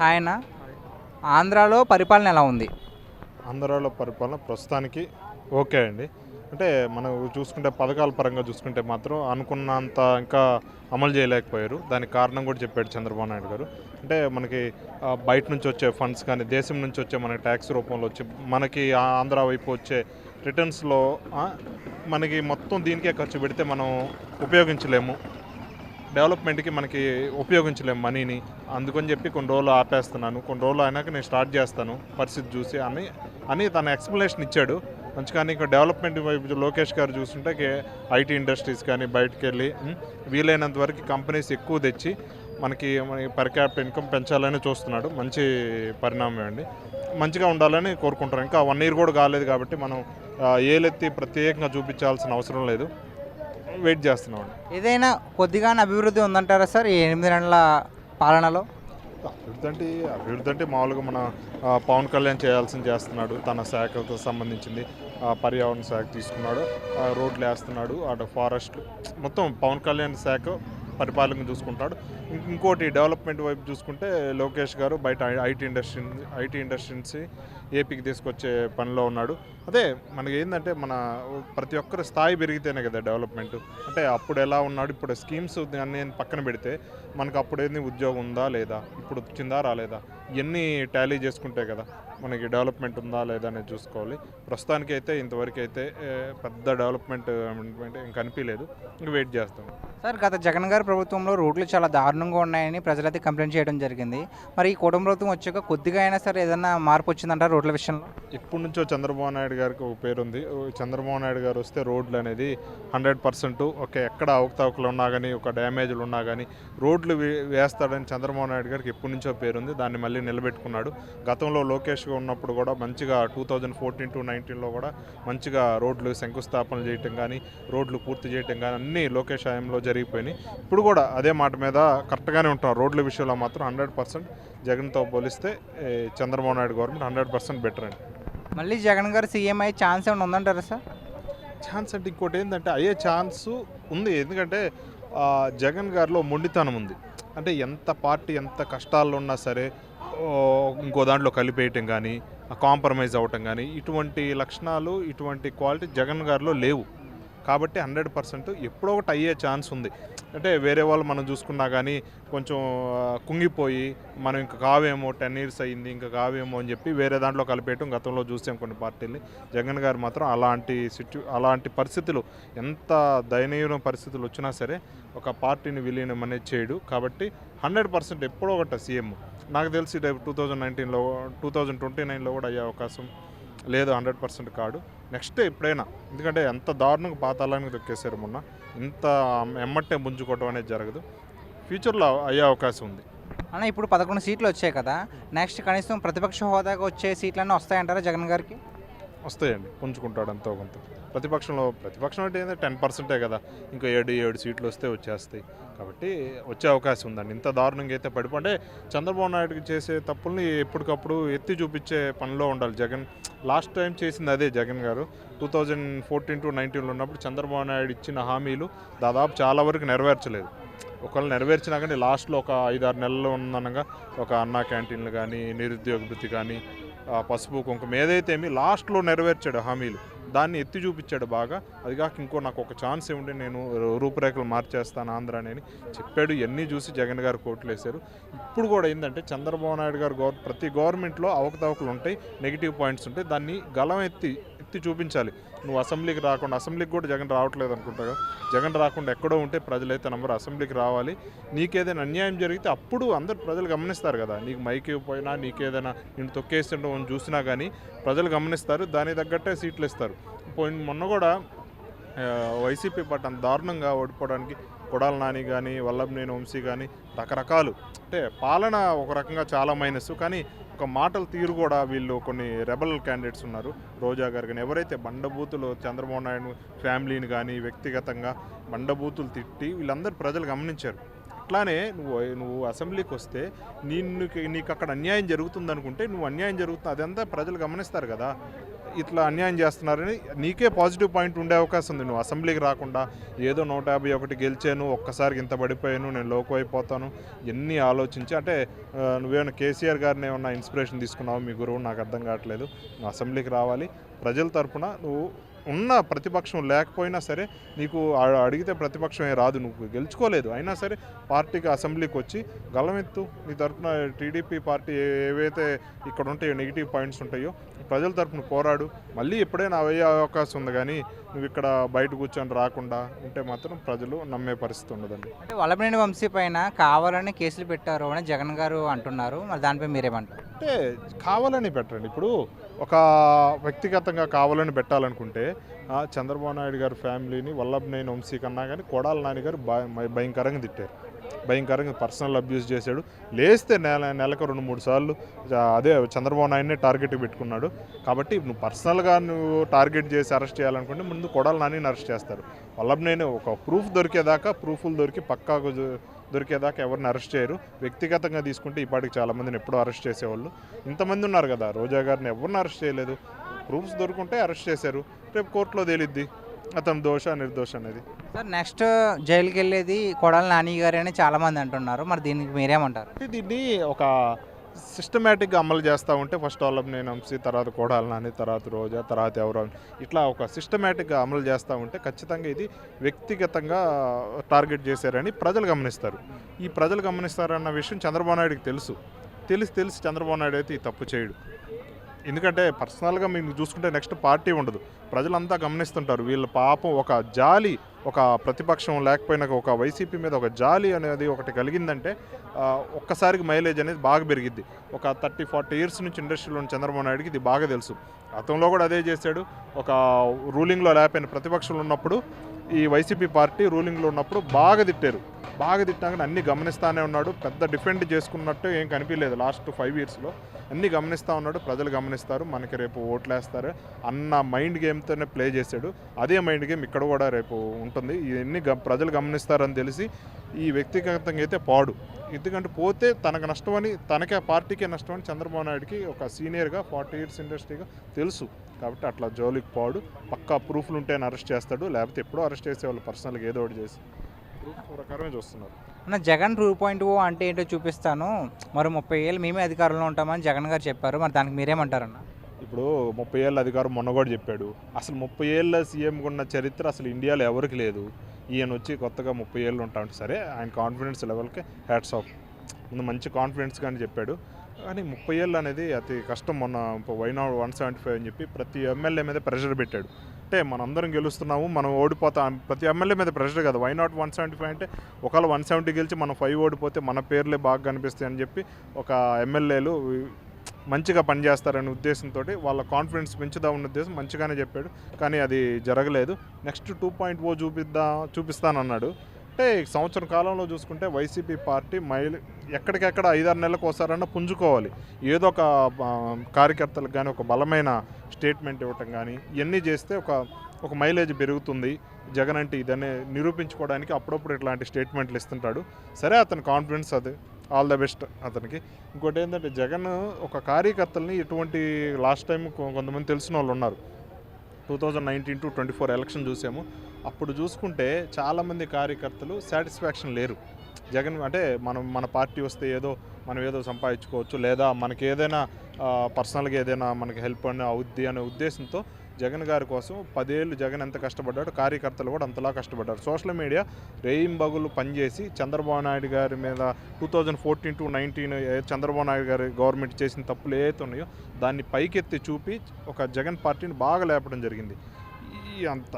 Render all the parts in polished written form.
ఆయన ఆంధ్రాలో పరిపాలన ఎలా ఉంది? ఆంధ్రాలో పరిపాలన ప్రస్తుతానికి ఓకే అండి. అంటే మనం చూసుకుంటే పథకాల పరంగా చూసుకుంటే మాత్రం అనుకున్నంత ఇంకా అమలు చేయలేకపోయారు. దానికి కారణం కూడా చెప్పాడు చంద్రబాబు నాయుడు గారు. అంటే మనకి బయట నుంచి వచ్చే ఫండ్స్ కానీ దేశం నుంచి వచ్చే మనకి ట్యాక్స్ రూపంలో వచ్చి మనకి ఆంధ్ర వైపు వచ్చే రిటర్న్స్లో మనకి మొత్తం దీనికే ఖర్చు పెడితే మనం ఉపయోగించలేము. డెవలప్మెంట్కి మనకి ఉపయోగించలేము మనీని. అందుకని చెప్పి కొన్ని రోజులు ఆపేస్తున్నాను, కొన్ని రోజులు అయినాక నేను స్టార్ట్ చేస్తాను పరిస్థితి చూసి అని తన ఎక్స్ప్లెనేషన్ ఇచ్చాడు మంచిగా. ఇంకా డెవలప్మెంట్ వైపు లోకేష్ గారు చూస్తుంటే ఐటీ ఇండస్ట్రీస్ కానీ బయటకు వెళ్ళి వీలైనంత వరకు కంపెనీస్ ఎక్కువ తెచ్చి మనకి పర్ క్యాపిటల్ ఇన్కమ్ పెంచాలని చూస్తున్నాడు. మంచి పరిణామం అండి. మంచిగా ఉండాలని కోరుకుంటారు. ఇంకా 1 year కూడా కాలేదు కాబట్టి మనం ఏలెత్తి ప్రత్యేకంగా చూపించాల్సిన అవసరం లేదు. వెయిట్ చేస్తున్నాం. ఏదైనా కొద్దిగానే అభివృద్ధి ఉందంటారా సార్ ఈ 8 నెలల పాలనలో? అభివృద్ధి అంటే మామూలుగా మన పవన్ కళ్యాణ్ చేయాల్సింది చేస్తున్నాడు. తన శాఖకు సంబంధించింది పర్యావరణ శాఖ తీసుకున్నాడు, రోడ్లు వేస్తున్నాడు, అటు ఫారెస్ట్ మొత్తం పవన్ కళ్యాణ్ శాఖ పరిపాలన చూసుకుంటాడు. ఇంకోటి డెవలప్మెంట్ వైపు చూసుకుంటే లోకేష్ గారు బయట ఐటీ ఇండస్ట్రీస్ ఏపీకి తీసుకొచ్చే పనిలో ఉన్నాడు. అదే మనకి ఏంటంటే మన ప్రతి ఒక్కరి స్థాయి పెరిగితేనే కదా డెవలప్మెంట్. అంటే అప్పుడు ఎలా ఉన్నాడు, ఇప్పుడు స్కీమ్స్ అన్నీ పక్కన పెడితే మనకు అప్పుడేంది ఉద్యోగం ఉందా లేదా, ఇప్పుడు వచ్చిందా రాలేదా, ఇవన్నీ టాలీ చేసుకుంటే కదా మనకి డెవలప్మెంట్ ఉందా లేదా అనేది చూసుకోవాలి. ప్రస్తుతానికి అయితే ఇంతవరకు అయితే పెద్ద డెవలప్మెంట్ ఇంకా కనిపించలేదు. ఇంక వెయిట్ చేస్తాం. సార్ గత జగన్ గారి ప్రభుత్వంలో రోడ్లు చాలా దారుణంగా ఉన్నాయని ప్రజలైతే కంప్లైంట్ చేయడం జరిగింది. మరి ఈ కూటమి ప్రభుత్వం వచ్చాక కొద్దిగా అయినా సరే ఏదైనా మార్పు వచ్చిందంటారా రోడ్ల విషయంలో? ఇప్పటి నుంచో చంద్రబాబు నాయుడు గారికి ఒక పేరు ఉంది. చంద్రబాబు నాయుడు గారు వస్తే రోడ్లు అనేది 100% ఓకే. ఎక్కడ అవకతవకలు ఉన్నా కానీ ఒక డ్యామేజ్లు ఉన్నా కానీ రోడ్లు వేస్తాడని చంద్రబాబు నాయుడు గారికి ఎప్పటి నుంచో పేరుంది. దాన్ని మళ్ళీ నిలబెట్టుకున్నాడు. గతంలో లోకేష్గా ఉన్నప్పుడు కూడా మంచిగా 2014 to 19లో కూడా మంచిగా రోడ్లు శంకుస్థాపనలు చేయటం కానీ రోడ్లు పూర్తి చేయటం కానీ అన్నీ లోకేష్ హయాంలో జరిగిపోయినాయి. ఇప్పుడు కూడా అదే మాట మీద కరెక్ట్గానే ఉంటున్నారు. రోడ్ల విషయంలో మాత్రం 100% జగన్తో పోలిస్తే చంద్రబాబు నాయుడు గవర్నమెంట్ 100% బెటర్ అండి. మళ్ళీ జగన్ గారు సీఎం అయ్యే ఛాన్స్ ఏమైనా ఉందంటారా సార్? ఛాన్స్ అంటే ఇంకోటి ఏంటంటే అయ్యే ఛాన్సు ఉంది. ఎందుకంటే జగన్ గారిలో మొండితనం ఉంది. అంటే ఎంత పార్టీ ఎంత కష్టాల్లో ఉన్నా సరే ఇంకో దాంట్లో కలిపేయటం కానీ కాంప్రమైజ్ అవ్వటం కానీ ఇటువంటి లక్షణాలు ఇటువంటి క్వాలిటీ జగన్ గారిలో లేవు. కాబట్టి 100% ఎప్పుడో ఒకటి అయ్యే ఛాన్స్ ఉంది. అంటే వేరే వాళ్ళు మనం చూసుకున్నా కానీ కొంచెం కుంగిపోయి మనం ఇంకా కావేమో 10 years అయ్యింది ఇంకా కావేమో అని చెప్పి వేరే దాంట్లో కలిపేయటం గతంలో చూసాం కొన్ని పార్టీల్ని. జగన్ గారు మాత్రం అలాంటి పరిస్థితులు ఎంత దయనీయ పరిస్థితులు వచ్చినా సరే ఒక పార్టీని విలీనం అనేది చేయడు. కాబట్టి 100% ఎప్పుడో ఒకటి సీఎం. నాకు తెలిసి రేపు 2019లో 2029లో కూడా అయ్యే అవకాశం లేదు. 100% కాడు. నెక్స్ట్ ఎప్పుడైనా, ఎందుకంటే ఎంత దారుణంగా పాతాళానికి దొక్కేశారు మొన్న. ఇంత ఎమ్మట్టే ముంచుకోవటం అనేది జరగదు. ఫ్యూచర్లో అయ్యే అవకాశం ఉంది. అన్న ఇప్పుడు 11 సీట్లు వచ్చాయి కదా, నెక్స్ట్ కనీసం ప్రతిపక్ష హోదాగా వచ్చే సీట్లన్నీ వస్తాయంటారా జగన్ గారికి? వస్తాయండి, పుంజుకుంటాడు ఎంతో కొంత. ప్రతిపక్షం అంటే ఏంటంటే 10%ఏ కదా, ఇంకా 7 సీట్లు వస్తే వచ్చేస్తాయి. కాబట్టి వచ్చే అవకాశం ఉందండి. ఇంత దారుణంగా అయితే అంటే చంద్రబాబు నాయుడుకి చేసే తప్పుల్ని ఎప్పటికప్పుడు ఎత్తి చూపించే పనిలో ఉండాలి జగన్. లాస్ట్ టైం చేసింది అదే జగన్ గారు. 2014 to 19లో ఉన్నప్పుడు చంద్రబాబు నాయుడు ఇచ్చిన హామీలు దాదాపు చాలా వరకు నెరవేర్చలేదు. ఒకవేళ నెరవేర్చినా కానీ లాస్ట్లో ఒక 5-6 నెలలు ఉందనగా ఒక అన్నా క్యాంటీన్లు కానీ నిరుద్యోగ భృతి కానీ పసుపు కుంకుమ ఏదైతే లాస్ట్లో నెరవేర్చాడు హామీలు, దాన్ని ఎత్తి చూపించాడు బాగా. అది కాక ఇంకో నాకు ఒక ఛాన్స్ ఇవ్వండి, నేను రూపురేఖలు మార్చేస్తాను ఆంధ్ర అని చెప్పాడు. ఇవన్నీ చూసి జగన్ గారు కోట్లు వేశారు. ఇప్పుడు కూడా ఏంటంటే చంద్రబాబు నాయుడు గారు ప్రతి గవర్నమెంట్లో అవకతవకలు ఉంటాయి, నెగిటివ్ పాయింట్స్ ఉంటాయి. దాన్ని గలం ఎత్తి చూపించాలి. నువ్వు అసెంబ్లీకి రాకుండా, అసెంబ్లీకి కూడా జగన్ రావట్లేదు అనుకుంటా కదా, జగన్ రాకుండా ఎక్కడో ఉంటే ప్రజలైతే నంబరు అసెంబ్లీకి రావాలి. నీకేదైనా అన్యాయం జరిగితే అప్పుడు అందరు ప్రజలు గమనిస్తారు కదా. నీకు మైక్ ఇవ్వకపోయినా నీకేదైనా నేను తొక్కేస్తుండో చూసినా కానీ ప్రజలు గమనిస్తారు. దానికి తగ్గట్టే సీట్లు ఇస్తారు. మొన్న కూడా వైసీపీ పార్టీ అంత దారుణంగా ఓడిపోవడానికి కొడాల నాని కానీ వల్లభనేని వంశీ కానీ రకరకాలు, అంటే పాలన ఒక రకంగా చాలా మైనస్, కానీ ఒక మాటల తీరు కూడా వీళ్ళు కొన్ని రెబల్ క్యాండిడేట్స్ ఉన్నారు. రోజా గారు కానీ ఎవరైతే బండబూతులు చంద్రబాబు నాయుడు ఫ్యామిలీని కానీ వ్యక్తిగతంగా బండబూతులు తిట్టి వీళ్ళందరూ ప్రజలు గమనించారు. అట్లానే నువ్వు అసెంబ్లీకి వస్తే నీకు అక్కడ అన్యాయం జరుగుతుంది అనుకుంటే నువ్వు అన్యాయం జరుగుతుంది అదంతా ప్రజలు గమనిస్తారు కదా. ఇట్లా అన్యాయం చేస్తున్నారని నీకే పాజిటివ్ పాయింట్ ఉండే అవకాశం ఉంది. నువ్వు అసెంబ్లీకి రాకుండా ఏదో 151 గెలిచాను, ఒక్కసారికి ఇంత పడిపోయాను, నేను లోకం అయిపోతాను, ఎన్ని ఆలోచించి అంటే నువ్వేమైనా కేసీఆర్ గారిని ఏమన్నా ఇన్స్పిరేషన్ తీసుకున్నావు మీ గురువు, నాకు అర్థం కావట్లేదు. నువ్వు అసెంబ్లీకి రావాలి, ప్రజల తరపున నువ్వు ఉన్న ప్రతిపక్షం లేకపోయినా సరే నీకు అడిగితే ప్రతిపక్షం ఏ రాదు, నువ్వు గెలుచుకోలేదు, అయినా సరే పార్టీకి అసెంబ్లీకి వచ్చి గళమెత్తు, నీ తరపున టీడీపీ పార్టీ ఏవైతే ఇక్కడ ఉంటాయో నెగిటివ్ పాయింట్స్ ఉంటాయో ప్రజల తరపున పోరాడు, మళ్ళీ ఎప్పుడైనా అయ్యే అవకాశం ఉంది. కానీ నువ్వు ఇక్కడ బయట కూర్చొని రాకుండా ఉంటే మాత్రం ప్రజలు నమ్మే పరిస్థితి ఉండదండి. అంటే వల్లభనేని వంశీ పైన కావాలని కేసులు పెట్టారు అని జగన్ గారు అంటున్నారు, మరి దానిపై మీరేమంటారు? అంటే కావాలని పెట్టండి. ఇప్పుడు ఒక వ్యక్తిగతంగా కావాలని పెట్టాలనుకుంటే చంద్రబాబు నాయుడు గారి ఫ్యామిలీని వల్లభనేని వంశీ కన్నా కానీ కొడాల నాని గారు భయంకరంగా తిట్టారు, భయంకరంగా పర్సనల్ అబ్యూస్ చేశాడు. లేస్తే నెలకు 2-3 సార్లు అదే చంద్రబాబు నాయుడినే టార్గెట్ పెట్టుకున్నాడు. కాబట్టి నువ్వు పర్సనల్గా నువ్వు టార్గెట్ చేసి అరెస్ట్ చేయాలనుకుంటే ముందు కొడాల నానిని అరెస్ట్ చేస్తారు. వల్లభనేని ఒక ప్రూఫ్లు దొరికి పక్కాగా దొరికేదాకా ఎవరిని అరెస్ట్ చేయరు. వ్యక్తిగతంగా తీసుకుంటే ఇప్పటికి చాలామందిని ఎప్పుడో అరెస్ట్ చేసేవాళ్ళు, ఇంతమంది ఉన్నారు కదా. రోజా గారిని ఎవరిని అరెస్ట్ చేయలేదు, ప్రూఫ్స్ దొరుకుంటే అరెస్ట్ చేశారు. రేపు కోర్టులో తేలిద్ది అతను దోష నిర్దోష అనేది. సార్ నెక్స్ట్ జైలుకి వెళ్ళేది కొడాలి నాని గారు అని చాలామంది అంటున్నారు, మరి దీనికి మీరేమంటారు? దీన్ని ఒక సిస్టమేటిక్గా అమలు చేస్తూ ఉంటే ఫస్ట్ వల్లభనేని వంశీ, తర్వాత కొడాలి నాని, తర్వాత రోజా, తర్వాత ఎవరో ఇట్లా ఒక సిస్టమేటిక్గా అమలు చేస్తూ ఉంటే ఖచ్చితంగా ఇది వ్యక్తిగతంగా టార్గెట్ చేశారని ప్రజలు గమనిస్తారు. ఈ ప్రజలు గమనిస్తారన్న విషయం చంద్రబాబు నాయుడికి తెలిసి చంద్రబాబు నాయుడు అయితే ఈ తప్పు చేయడు. ఎందుకంటే పర్సనల్గా మీరు చూసుకుంటే నెక్స్ట్ పార్టీ ఉండదు, ప్రజలంతా గమనిస్తుంటారు. వీళ్ళ పాపం ఒక జాలి, ఒక ప్రతిపక్షం లేకపోయినా ఒక వైసీపీ మీద ఒక జాలి అనేది ఒకటి కలిగిందంటే ఒక్కసారికి మైలేజ్ అనేది బాగా పెరిగిద్ది. ఒక 30-40 ఇయర్స్ నుంచి ఇండస్ట్రీలో ఉన్న చంద్రబాబు నాయుడికి ఇది బాగా తెలుసు. గతంలో కూడా అదే చేశాడు. ఒక రూలింగ్లో లేకపోయిన ప్రతిపక్షంలో ఉన్నప్పుడు ఈ వైసీపీ పార్టీ రూలింగ్లో ఉన్నప్పుడు బాగా తిట్టాక అన్నీ గమనిస్తూనే ఉన్నాడు. పెద్ద డిఫెండ్ చేసుకున్నట్టు ఏం కనిపించలేదు లాస్ట్ 5 ఇయర్స్లో. అన్నీ గమనిస్తూ ఉన్నాడు, ప్రజలు గమనిస్తారు, మనకి రేపు ఓట్లేస్తారు అన్న మైండ్ గేమ్తోనే ప్లే చేశాడు. అదే మైండ్ గేమ్ ఇక్కడ కూడా రేపు ఉంటుంది. ఇవన్నీ ప్రజలు గమనిస్తారని తెలిసి ఈ వ్యక్తిగతంగా అయితే పాడు. ఎందుకంటే పోతే తనకు నష్టమని, తనకే పార్టీకే నష్టమని చంద్రబాబు నాయుడికి ఒక సీనియర్గా 40 ఇయర్స్ ఇండస్ట్రీగా తెలుసు. కాబట్టి అట్లా జోలికి పాడు. పక్కా ప్రూఫ్లు ఉంటేనే అరెస్ట్ చేస్తాడు, లేకపోతే ఎప్పుడో అరెస్ట్ చేసేవాళ్ళు పర్సనల్గా ఏదో ఒకటి చేసి ప్రూఫ్ ప్రకారమే చూస్తున్నారు. అన్న జగన్ 2.0 అంటే ఏంటో చూపిస్తాను, మరో 30 ఏళ్ళు మేమే అధికారంలో ఉంటామని జగన్ గారు చెప్పారు, మరి దానికి మీరేమంటారన్న? ఇప్పుడు 30 ఏళ్ళ అధికారం మొన్న కూడా చెప్పాడు. అసలు 30 ఏళ్ళ సీఎంగా ఉన్న చరిత్ర అసలు ఇండియాలో ఎవరికి లేదు. ఈయన వచ్చి కొత్తగా 30 ఏళ్ళు ఉంటామంటే సరే, ఆయన కాన్ఫిడెన్స్ లెవెల్కి హ్యాట్స్ ఆఫ్. ముందు మంచి కాన్ఫిడెన్స్ కానీ చెప్పాడు. కానీ 30 ఏళ్ళు అనేది అతి కష్టం. మొన్న వైనాడు 175 అని చెప్పి ప్రతి ఎమ్మెల్యే మీద ప్రెషర్ పెట్టాడు. అంటే మనందరం గెలుస్తున్నాము, మనం ఓడిపోతాం, ప్రతి ఎమ్మెల్యే మీద ప్రెషర్ కదా. వైనాట్ 175 అంటే ఒకవేళ 170 గెలిచి మనం 5 ఓడిపోతే మన పేర్లే బాగా కనిపిస్తాయి అని చెప్పి ఒక ఎమ్మెల్యేలు మంచిగా పనిచేస్తారనే ఉద్దేశంతో వాళ్ళ కాన్ఫిడెన్స్ పెంచుదామన్న ఉద్దేశం మంచిగానే చెప్పాడు. కానీ అది జరగలేదు. నెక్స్ట్ 2.0 చూపిస్తానన్నాడు. అంటే సంవత్సరం కాలంలో చూసుకుంటే వైసీపీ పార్టీ ఎక్కడికెక్కడ 5-6 నెలలకు ఒకసారన్నా పుంజుకోవాలి. ఏదో ఒక కార్యకర్తలకు కానీ ఒక బలమైన స్టేట్మెంట్ ఇవ్వటం కానీ ఇవన్నీ చేస్తే ఒక మైలేజ్ పెరుగుతుంది. జగన్ అంటే ఇదనే నిరూపించుకోవడానికి అప్పుడప్పుడు ఇట్లాంటి స్టేట్మెంట్లు ఇస్తుంటాడు. సరే, అతని కాన్ఫిడెన్స్ అది, ఆల్ ద బెస్ట్ అతనికి. ఇంకోటి ఏంటంటే జగన్ ఒక కార్యకర్తల్ని ఎటువంటి లాస్ట్ టైం కొంతమంది తెలిసిన వాళ్ళు ఉన్నారు. 2019 to 24 ఎలక్షన్ చూసాము. అప్పుడు చూసుకుంటే చాలామంది కార్యకర్తలు సాటిస్ఫాక్షన్ లేరు. జగన్ అంటే మన పార్టీ వస్తే మనం ఏదో సంపాదించుకోవచ్చు, లేదా మనకి ఏదైనా పర్సనల్గా ఏదైనా మనకి హెల్ప్ అవుద్ది అనే ఉద్దేశంతో జగన్ గారి కోసం 10 ఏళ్ళు జగన్ ఎంత కష్టపడ్డాడు, కార్యకర్తలు కూడా అంతలా కష్టపడ్డారు. సోషల్ మీడియా రేయింబగులు పనిచేసి చంద్రబాబు నాయుడు గారి మీద 2014 to 19 చంద్రబాబు నాయుడు గారి గవర్నమెంట్ చేసిన తప్పులు ఏవైతే ఉన్నాయో దాన్ని పైకెత్తి చూపి ఒక జగన్ పార్టీని బాగా లేపడం జరిగింది. ఈ అంత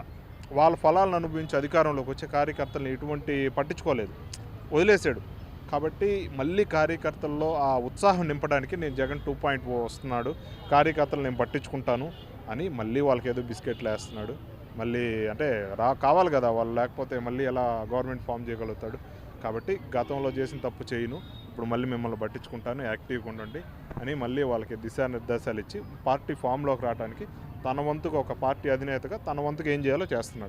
వాళ్ళ ఫలాలను అనుభవించి అధికారంలోకి వచ్చే కార్యకర్తలను ఎటువంటి పట్టించుకోలేదు, వదిలేశాడు. కాబట్టి మళ్ళీ కార్యకర్తల్లో ఆ ఉత్సాహం నింపడానికి నేను జగన్ 2.0 వస్తున్నాడు, కార్యకర్తలు నేను పట్టించుకుంటాను అని మళ్ళీ వాళ్ళకి ఏదో బిస్కెట్లు వేస్తున్నాడు. మళ్ళీ అంటే కావాలి కదా వాళ్ళు, లేకపోతే మళ్ళీ ఎలా గవర్నమెంట్ ఫామ్ చేయగలుగుతాడు. కాబట్టి గతంలో చేసిన తప్పు చేయను, ఇప్పుడు మళ్ళీ మిమ్మల్ని పట్టించుకుంటాను, యాక్టివ్గా ఉండండి అని మళ్ళీ వాళ్ళకి దిశానిర్దేశాలు ఇచ్చి పార్టీ ఫామ్లోకి రావడానికి తన వంతుగా ఒక పార్టీ అధినేతగా తన వంతుగా ఏం చేయాలో చేస్తున్నాడు.